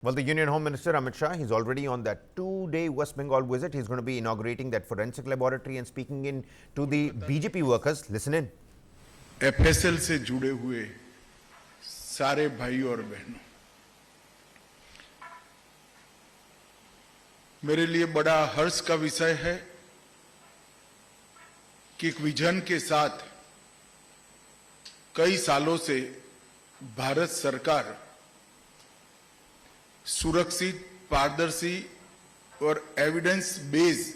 Well, the Union Home Minister Amit Shah, he's already on that 2-day West Bengal visit. He's going to be inaugurating that forensic laboratory and speaking in to the BJP workers. Listen in. FSL से जुड़े हुए सारे भाई और बहनों, मेरे लिए बड़ा हर्ष का विषय है कि एक विजन के साथ कई सालों से भारत सरकार सुरक्षित, पारदर्शी और evidence based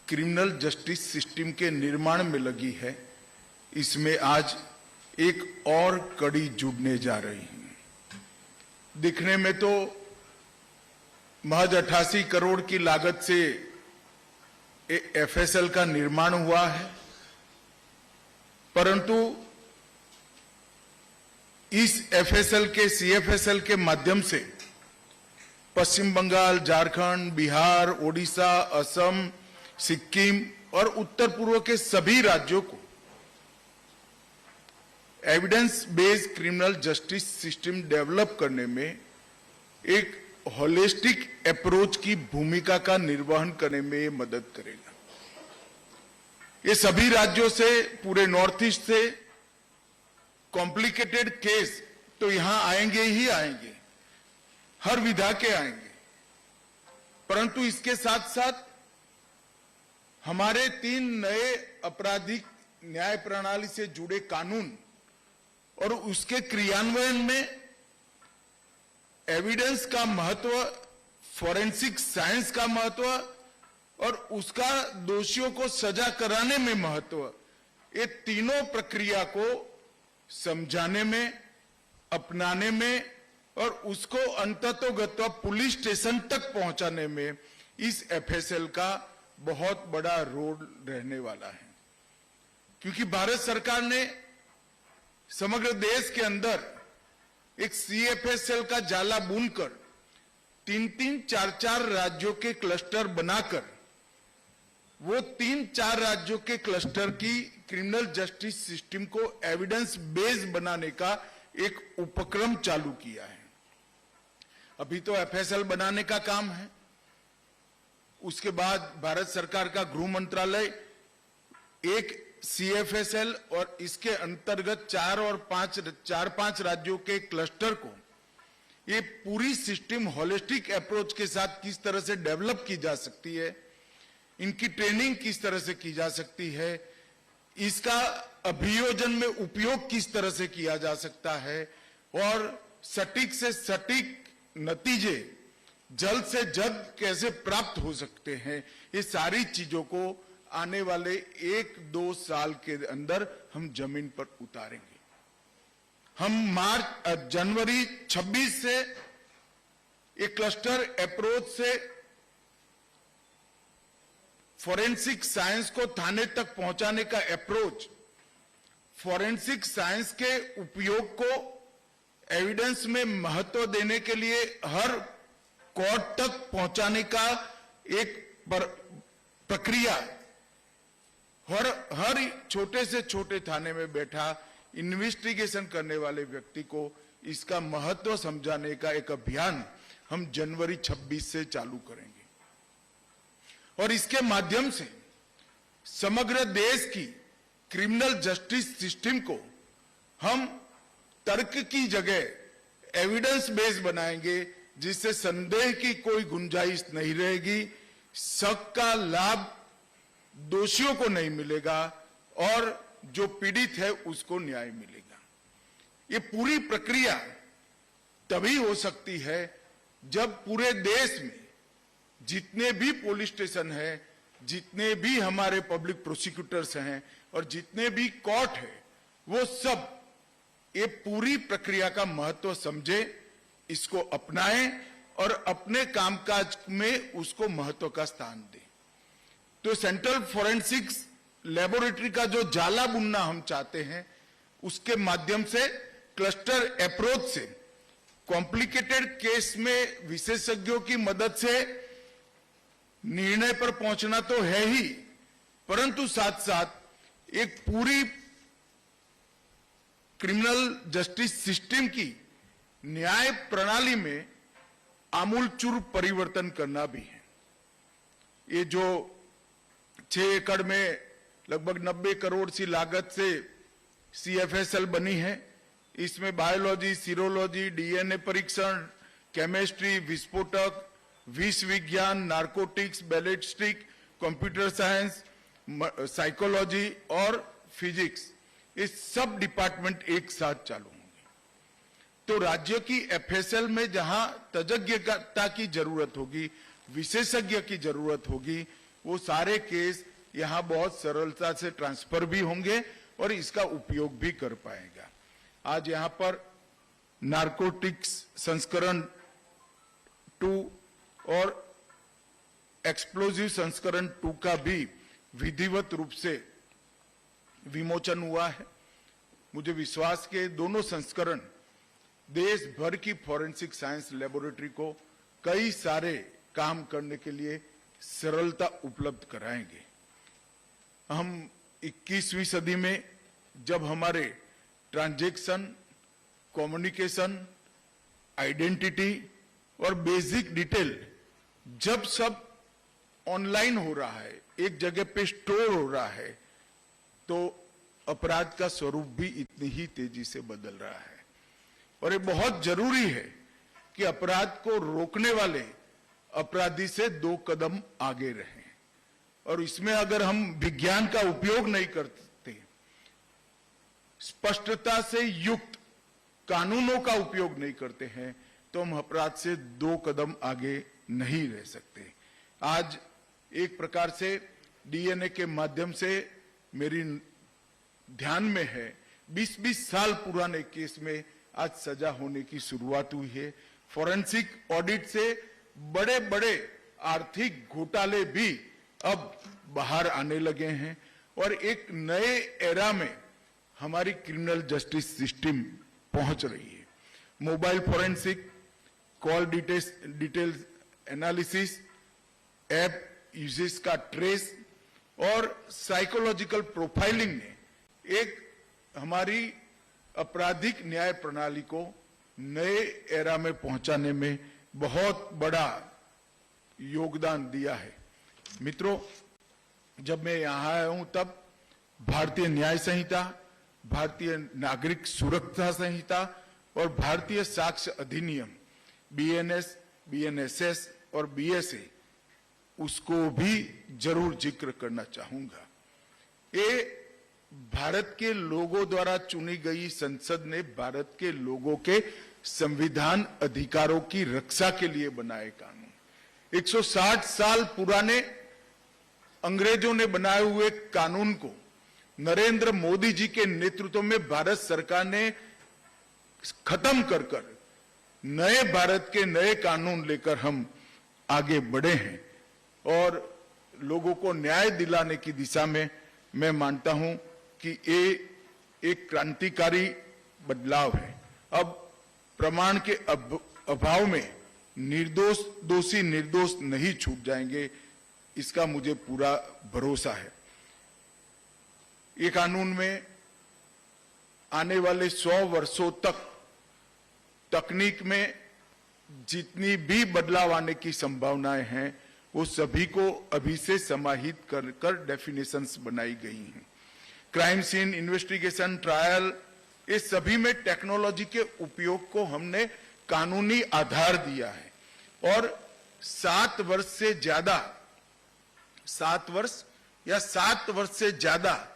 criminal justice system के निर्माण में लगी है। इसमें आज एक और कड़ी जुड़ने जा रही है। दिखने में तो महज 88 करोड़ की लागत से एफएसएल का निर्माण हुआ है, परंतु इस एफएसएल के सीएफएसएल के माध्यम से पश्चिम बंगाल, झारखंड, बिहार, ओडिशा, असम, सिक्किम और उत्तर पूर्व के सभी राज्यों को evidence based criminal justice system develop करने में एक होलिस्टिक अप्रोच की भूमिका का निर्वहन करने में मदद करेगा। ये सभी राज्यों से, पूरे नॉर्थ ईस्ट से कॉम्प्लिकेटेड केस तो यहां आएंगे ही आएंगे, हर विधा के आएंगे, परंतु इसके साथ साथ हमारे 3 नए आपराधिक न्याय प्रणाली से जुड़े कानून और उसके क्रियान्वयन में एविडेंस का महत्व, फॉरेंसिक साइंस का महत्व और उसका दोषियों को सजा कराने में महत्व, ये तीनों प्रक्रिया को समझाने में, अपनाने में और उसको अंततोगत्वा पुलिस स्टेशन तक पहुंचाने में इस एफएसएल का बहुत बड़ा रोल रहने वाला है। क्योंकि भारत सरकार ने समग्र देश के अंदर एक सीएफएसएल का जाला बुनकर 3-3, 4-4 राज्यों के क्लस्टर बनाकर वो 3-4 राज्यों के क्लस्टर की क्रिमिनल जस्टिस सिस्टम को एविडेंस बेस्ड बनाने का एक उपक्रम चालू किया है। अभी तो एफएसएल बनाने का काम है, उसके बाद भारत सरकार का गृह मंत्रालय एक सीएफएसएल और इसके अंतर्गत 4-5 राज्यों के क्लस्टर को ये पूरी सिस्टम होलिस्टिक अप्रोच के साथ किस तरह से डेवलप की जा सकती है, इनकी ट्रेनिंग किस तरह से की जा सकती है, इसका अभियोजन में उपयोग किस तरह से किया जा सकता है और सटीक से सटीक नतीजे जल्द से जल्द कैसे प्राप्त हो सकते हैं, ये सारी चीजों को आने वाले 1-2 साल के अंदर हम जमीन पर उतारेंगे। हम जनवरी 26 से एक क्लस्टर अप्रोच से फॉरेंसिक साइंस को थाने तक पहुंचाने का अप्रोच, फॉरेंसिक साइंस के उपयोग को एविडेंस में महत्व देने के लिए हर कोर्ट तक पहुंचाने का एक प्रक्रिया, हर छोटे से छोटे थाने में बैठा इन्वेस्टिगेशन करने वाले व्यक्ति को इसका महत्व समझाने का एक अभियान हम जनवरी 26 से चालू करेंगे और इसके माध्यम से समग्र देश की क्रिमिनल जस्टिस सिस्टम को हम तर्क की जगह एविडेंस बेस्ड बनाएंगे, जिससे संदेह की कोई गुंजाइश नहीं रहेगी, शक का लाभ दोषियों को नहीं मिलेगा और जो पीड़ित है उसको न्याय मिलेगा। ये पूरी प्रक्रिया तभी हो सकती है जब पूरे देश में जितने भी पुलिस स्टेशन है, जितने भी हमारे पब्लिक प्रोसिक्यूटर्स हैं और जितने भी कोर्ट है, वो सब ये पूरी प्रक्रिया का महत्व समझे, इसको अपनाएं और अपने कामकाज में उसको महत्व का स्थान दें। तो सेंट्रल फॉरेंसिक्स लेबोरेटरी का जो जाला बुनना हम चाहते हैं, उसके माध्यम से क्लस्टर अप्रोच से कॉम्प्लिकेटेड केस में विशेषज्ञों की मदद से निर्णय पर पहुंचना तो है ही, परंतु साथ साथ एक पूरी क्रिमिनल जस्टिस सिस्टम की न्याय प्रणाली में आमूलचूल परिवर्तन करना भी है। ये जो 6 एकड़ में लगभग 90 करोड़ सी लागत से CFSL बनी है, इसमें बायोलॉजी, सीरोलॉजी, DNA परीक्षण, केमिस्ट्री, विस्फोटक, विष विज्ञान, narcotics, ballistic, computer science, psychology और फिजिक्स, ये सब डिपार्टमेंट एक साथ चालू होंगे। तो राज्य की FSL में जहां तज्ञता की जरूरत होगी, विशेषज्ञ की जरूरत होगी, वो सारे केस यहां बहुत सरलता से ट्रांसफर भी होंगे और इसका उपयोग भी कर पाएगा। आज यहां पर नारकोटिक्स संस्करण 2 और एक्सप्लोजिव संस्करण 2 का भी विधिवत रूप से विमोचन हुआ है। मुझे विश्वास के दोनों संस्करण देश भर की फॉरेंसिक साइंस लेबोरेटरी को कई सारे काम करने के लिए सरलता उपलब्ध कराएंगे। हम 21वीं सदी में जब हमारे ट्रांजैक्शन, कम्युनिकेशन, आइडेंटिटी और बेसिक डिटेल जब सब ऑनलाइन हो रहा है, एक जगह पे स्टोर हो रहा है, तो अपराध का स्वरूप भी इतनी ही तेजी से बदल रहा है। और ये बहुत जरूरी है कि अपराध को रोकने वाले अपराधी से 2 कदम आगे रहें। और इसमें अगर हम विज्ञान का उपयोग नहीं करते, स्पष्टता से युक्त कानूनों का उपयोग नहीं करते हैं, तो हम अपराध से 2 कदम आगे नहीं रह सकते। आज एक प्रकार से DNA के माध्यम से मेरी ध्यान में है 20-20 साल पुराने केस में आज सजा होने की शुरुआत हुई है। फॉरेंसिक ऑडिट से बड़े बड़े आर्थिक घोटाले भी अब बाहर आने लगे हैं और एक नए एरा में हमारी क्रिमिनल जस्टिस सिस्टम पहुंच रही है। Mobile forensic, call details analysis, app uses का ट्रेस और साइकोलॉजिकल प्रोफाइलिंग ने एक हमारी आपराधिक न्याय प्रणाली को नए एरा में पहुंचाने में बहुत बड़ा योगदान दिया है। मित्रों, जब मैं यहां आया हूं तब भारतीय न्याय संहिता, भारतीय नागरिक सुरक्षा संहिता और भारतीय साक्ष्य अधिनियम BNS, BNSS और BSA उसको भी जरूर जिक्र करना चाहूंगा। ये भारत के लोगों द्वारा चुनी गई संसद ने भारत के लोगों के संविधान अधिकारों की रक्षा के लिए बनाए कानून। 160 साल पुराने अंग्रेजों ने बनाए हुए कानून को नरेंद्र मोदी जी के नेतृत्व में भारत सरकार ने खत्म कर नए भारत के नए कानून लेकर हम आगे बढ़े हैं और लोगों को न्याय दिलाने की दिशा में मैं मानता हूं कि ये एक क्रांतिकारी बदलाव है। अब प्रमाण के अभाव में दोषी निर्दोष नहीं छूट जाएंगे, इसका मुझे पूरा भरोसा है। ये कानून में आने वाले 100 वर्षों तक तकनीक में जितनी भी बदलाव आने की संभावनाएं हैं, वो सभी को अभी से समाहित कर डेफिनेशंस बनाई गई हैं। क्राइम सीन इन्वेस्टिगेशन, ट्रायल, ये सभी में टेक्नोलॉजी के उपयोग को हमने कानूनी आधार दिया है और 7 वर्ष से ज्यादा 7 वर्ष या 7 वर्ष से ज्यादा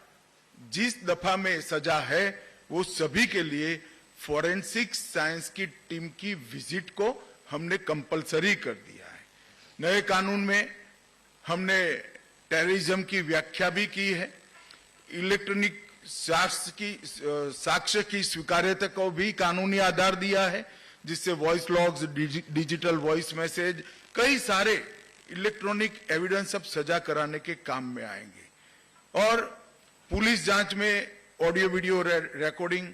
जिस दफा में सजा है, वो सभी के लिए फॉरेंसिक साइंस की टीम की विजिट को हमने कंपलसरी कर दिया है। नए कानून में हमने टेररिज्म की व्याख्या भी की है। इलेक्ट्रॉनिक साक्ष्य की स्वीकार्यता को भी कानूनी आधार दिया है, जिससे voice logs, digital voice message, कई सारे इलेक्ट्रॉनिक एविडेंस अब सजा कराने के काम में आएंगे। और पुलिस जांच में ऑडियो वीडियो रिकॉर्डिंग,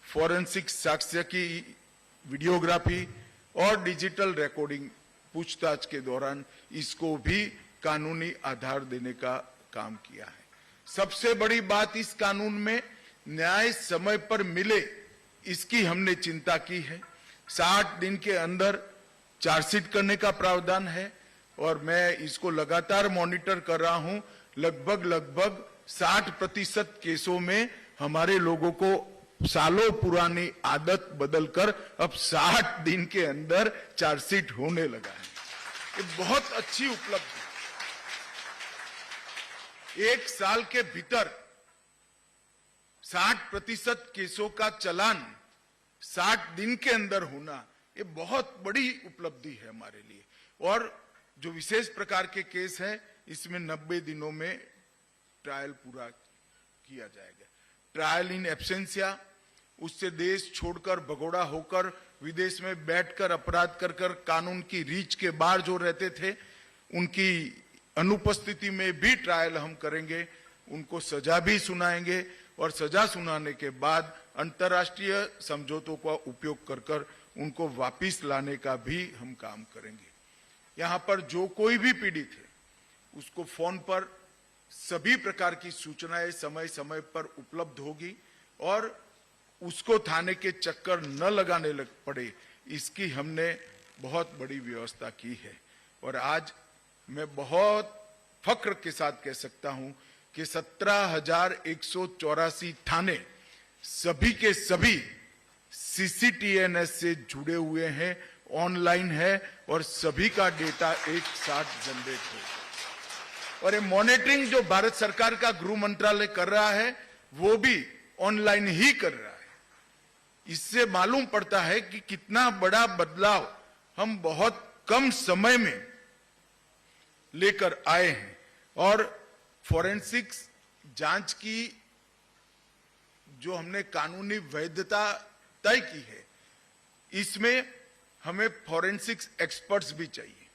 फॉरेंसिक साक्ष्य की वीडियोग्राफी और डिजिटल रिकॉर्डिंग पूछताछ के दौरान इसको भी कानूनी आधार देने का काम किया है। सबसे बड़ी बात इस कानून में न्याय समय पर मिले, इसकी हमने चिंता की है। 60 दिन के अंदर चार्जशीट करने का प्रावधान है और मैं इसको लगातार मॉनिटर कर रहा हूं। लगभग 60% केसों में हमारे लोगों को सालों पुरानी आदत बदलकर अब 60 दिन के अंदर चार्जशीट होने लगा है। ये बहुत अच्छी उपलब्धि। एक साल के भीतर 60% केसों का चालान 60 दिन के अंदर होना, ये बहुत बड़ी उपलब्धि है हमारे लिए। और जो विशेष प्रकार के केस हैं, इसमें 90 दिनों में ट्रायल पूरा किया जाएगा। ट्रायल इन एब्सेंसिया, उससे देश छोड़कर भगोड़ा होकर विदेश में बैठकर अपराध कर कानून की रीच के बाहर जो रहते थे, उनकी अनुपस्थिति में भी ट्रायल हम करेंगे, उनको सजा भी सुनाएंगे और सजा सुनाने के बाद अंतर्राष्ट्रीय समझौतों का उपयोग कर उनको वापिस लाने का भी हम काम करेंगे। यहाँ पर जो कोई भी पीड़ित है, उसको फोन पर सभी प्रकार की सूचनाएं समय समय पर उपलब्ध होगी और उसको थाने के चक्कर न लगाने पड़े, इसकी हमने बहुत बड़ी व्यवस्था की है। और आज मैं बहुत फक्र के साथ कह सकता हूं कि 17,184 थाने सभी के सभी CCTNS से जुड़े हुए हैं, ऑनलाइन है और सभी का डेटा एक साथ जनरेट हो। और ये मॉनिटरिंग जो भारत सरकार का गृह मंत्रालय कर रहा है, वो भी ऑनलाइन ही कर रहा है। इससे मालूम पड़ता है कि कितना बड़ा बदलाव हम बहुत कम समय में लेकर आए हैं। और फॉरेंसिक्स जांच की जो हमने कानूनी वैधता तय की है, इसमें हमें फॉरेंसिक्स एक्सपर्ट्स भी चाहिए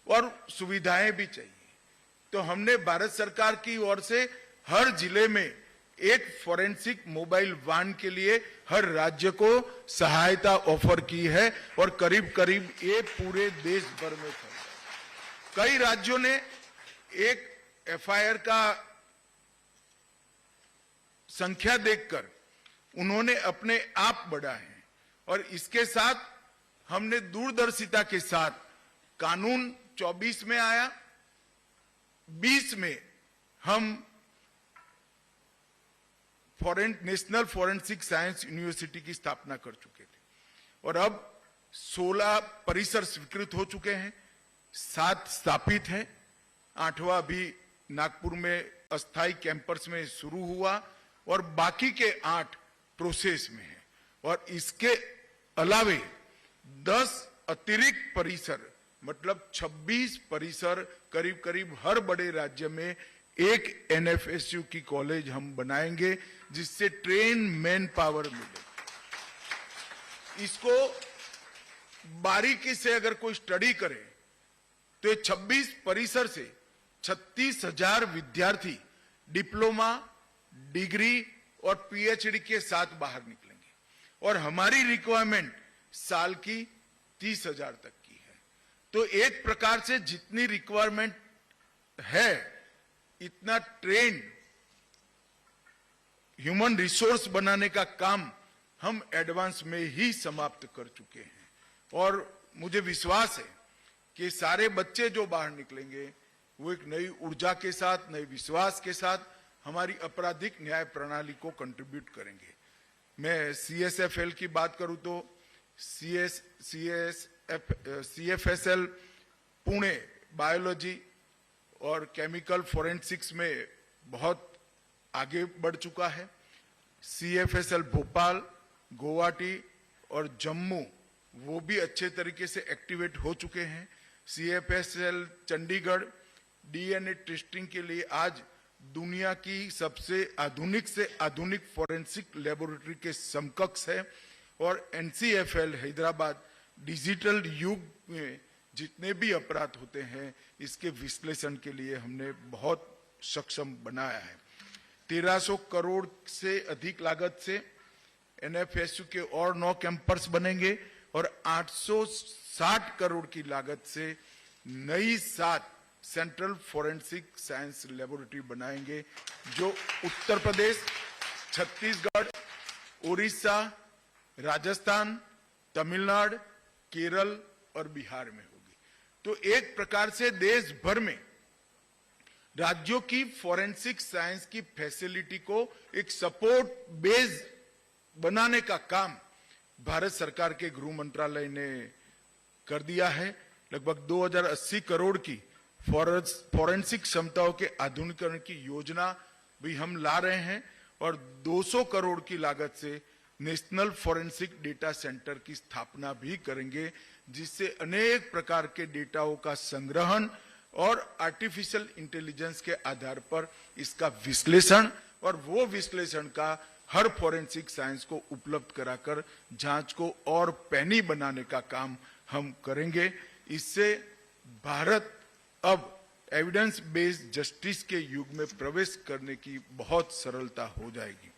और सुविधाएं भी चाहिए। तो हमने भारत सरकार की ओर से हर जिले में एक फॉरेंसिक मोबाइल वाहन के लिए हर राज्य को सहायता ऑफर की है और करीब करीब ये पूरे देश भर में था। कई राज्यों ने एक FIR का संख्या देखकर उन्होंने अपने आप बढ़ाए हैं और इसके साथ हमने दूरदर्शिता के साथ कानून 24 में आया, 20 में हम नेशनल फॉरेंसिक साइंस यूनिवर्सिटी की स्थापना कर चुके थे और अब 16 परिसर स्वीकृत हो चुके हैं, 7 स्थापित हैं, 8वां भी नागपुर में अस्थायी कैंपस में शुरू हुआ और बाकी के 8 प्रोसेस में हैं। और इसके अलावे 10 अतिरिक्त परिसर, मतलब 26 परिसर करीब करीब हर बड़े राज्य में एक NFSU की कॉलेज हम बनाएंगे, जिससे ट्रेन मैन पावर मिले। इसको बारीकी से अगर कोई स्टडी करे तो ये 26 परिसर से 36,000 विद्यार्थी डिप्लोमा, डिग्री और PhD के साथ बाहर निकलेंगे और हमारी रिक्वायरमेंट साल की 30,000 तक की है। तो एक प्रकार से जितनी रिक्वायरमेंट है, इतना ट्रेन ह्यूमन रिसोर्स बनाने का काम हम एडवांस में ही समाप्त कर चुके हैं। और मुझे विश्वास है कि सारे बच्चे जो बाहर निकलेंगे वो एक नई ऊर्जा के साथ, नए विश्वास के साथ हमारी आपराधिक न्याय प्रणाली को कंट्रीब्यूट करेंगे। मैं CSFL की बात करूं तो CFSL पुणे बायोलॉजी और केमिकल फोरेंसिक्स में बहुत आगे बढ़ चुका है। CFSL भोपाल, गुवाहाटी और जम्मू वो भी अच्छे तरीके से एक्टिवेट हो चुके हैं। CFSL चंडीगढ़ DNA टेस्टिंग के लिए आज दुनिया की सबसे आधुनिक से आधुनिक फोरेंसिक लेबोरेटरी के समकक्ष है। और NCFL हैदराबाद डिजिटल युग में जितने भी अपराध होते हैं, इसके विश्लेषण के लिए हमने बहुत सक्षम बनाया है। 1300 करोड़ से अधिक लागत से NFSU के और 9 कैंपस बनेंगे और 860 करोड़ की लागत से नई 7 सेंट्रल फोरेंसिक साइंस लेबोरेटरी बनाएंगे, जो उत्तर प्रदेश, छत्तीसगढ़, उड़ीसा, राजस्थान, तमिलनाडु, केरल और बिहार में होगी। तो एक प्रकार से देश भर में राज्यों की फॉरेंसिक साइंस की फैसिलिटी को एक सपोर्ट बेस बनाने का काम भारत सरकार के गृह मंत्रालय ने कर दिया है। लगभग 2080 करोड़ की फॉरेंसिक क्षमताओं के आधुनिकीकरण की योजना भी हम ला रहे हैं और 200 करोड़ की लागत से नेशनल फॉरेंसिक डेटा सेंटर की स्थापना भी करेंगे, जिससे अनेक प्रकार के डेटाओं का संग्रहण और आर्टिफिशियल इंटेलिजेंस के आधार पर इसका विश्लेषण और वो विश्लेषण का हर फॉरेंसिक साइंस को उपलब्ध कराकर जांच को और पैनी बनाने का काम हम करेंगे। इससे भारत अब एविडेंस बेस्ड जस्टिस के युग में प्रवेश करने की बहुत सरलता हो जाएगी।